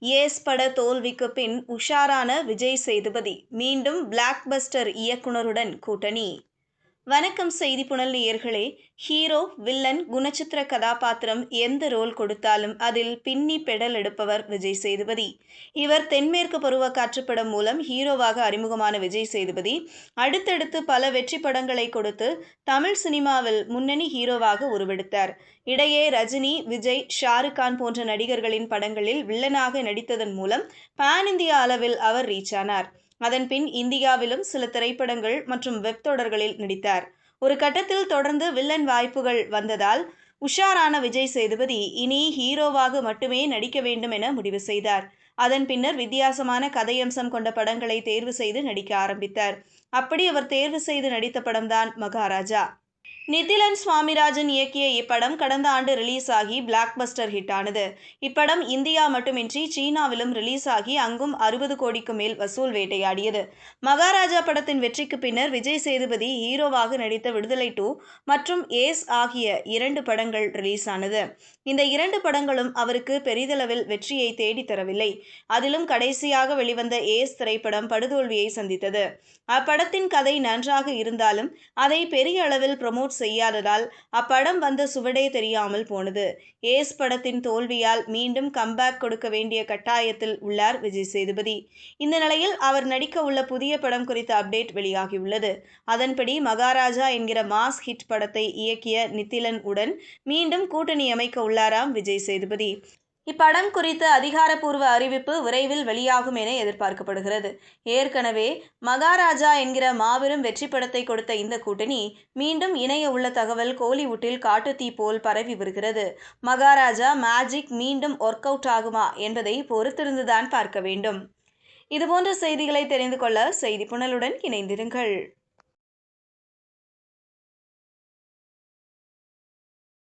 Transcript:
Ace பட தோல்விக்கு பின் உஷாரான விஜய் சேதுபதி மீண்டும் பிளாக்பஸ்டர் இயக்குனருடன் கூட்டணி. வணக்கம் செய்தி புனல் நேயர்களே. ஹீரோ, வில்லன், குணச்சித்திர கதாபாத்திரம் எந்த ரோல் கொடுத்தாலும் அதில் பின்னி பெடல் எடுப்பவர் விஜய் சேதுபதி. இவர் தென்மேற்கு பருவக்காற்று படம் மூலம் ஹீரோவாக அறிமுகமான விஜய் சேதுபதி அடுத்தடுத்து பல வெற்றி படங்களை கொடுத்து தமிழ் சினிமாவில் முன்னணி ஹீரோவாக உருவெடுத்தார். இடையே ரஜினி, விஜய், ஷாருக் கான் போன்ற நடிகர்களின் படங்களில் வில்லனாக நடித்ததன் மூலம் பான் இந்தியா அளவில் அவர் ரீச் ஆனார். அதன்பின் இந்தியாவிலும் சில திரைப்படங்கள் மற்றும் வெப் தொடர்களில் நடித்தார். ஒரு கட்டத்தில் தொடர்ந்து வில்லன் வாய்ப்புகள் வந்ததால் உஷாரான விஜய் சேதுபதி இனி ஹீரோவாக மட்டுமே நடிக்க வேண்டும் என முடிவு செய்தார். அதன் பின்னர் வித்தியாசமான கதையம்சம் கொண்ட படங்களை தேர்வு செய்து நடிக்க ஆரம்பித்தார். அப்படி அவர் தேர்வு செய்து நடித்த படம்தான் மகாராஜா. நிதிலன் சுவாமிராஜன் இயக்கிய இப்படம் கடந்த ஆண்டு ரிலீஸ் ஆகி பிளாக்பஸ்டர் ஹிட் ஆனது. இப்படம் இந்தியா மட்டுமின்றி சீனாவிலும் ரிலீஸ் ஆகி அங்கும் 60 கோடிக்கு மேல் வசூல் வேட்டையாடியது. மகாராஜா படத்தின் வெற்றிக்கு பின்னர் விஜய் சேதுபதி ஹீரோவாக நடித்த விடுதலை 2 மற்றும் ஏஸ் ஆகிய 2 படங்கள் ரிலீஸ் ஆனது. இந்த 2 படங்களும் அவருக்கு பெரிதளவில் வெற்றியை தேடித் தரவில்லை. அதிலும் கடைசியாக வெளிவந்த ஏஸ் திரைப்படம் படுதோல்வியை சந்தித்தது. அப்படத்தின் கதை நன்றாக இருந்தாலும் அதை பெரிய அளவில் ப்ரமோட் செய்யாததால் அப்படம் வந்த சுவடே தெரியாமல் போனது. ஏஸ் படத்தின் தோல்வியால் மீண்டும் கம்பேக் கொடுக்க வேண்டிய கட்டாயத்தில் உள்ளார் விஜய் சேதுபதி. இந்த நிலையில் அவர் நடிக்க உள்ள புதிய படம் குறித்த அப்டேட் வெளியாகியுள்ளது. அதன்படி மகாராஜா என்கிற மாஸ் ஹிட் படத்தை இயக்கிய நிதிலன் உடன் மீண்டும் கூட்டணி அமைக்க உள்ளாராம் விஜய் சேதுபதி. இப்படம் குறித்த அதிகாரப்பூர்வ அறிவிப்பு விரைவில் வெளியாகும் என எதிர்பார்க்கப்படுகிறது. ஏற்கனவே மகாராஜா என்கிற மாபெரும் வெற்றி படத்தை கொடுத்த இந்த கூட்டணி மீண்டும் இணைய உள்ள தகவல் கோலிவுட்டில் காட்டுத்தீ போல் பரவி வருகிறது. மகாராஜா மேஜிக் மீண்டும் ஒர்க் அவுட் ஆகுமா என்பதை பொறுத்திருந்துதான் பார்க்க வேண்டும். இதுபோன்ற செய்திகளை தெரிந்து கொள்ள செய்தி புனலுடன் இணைந்திருங்கள்.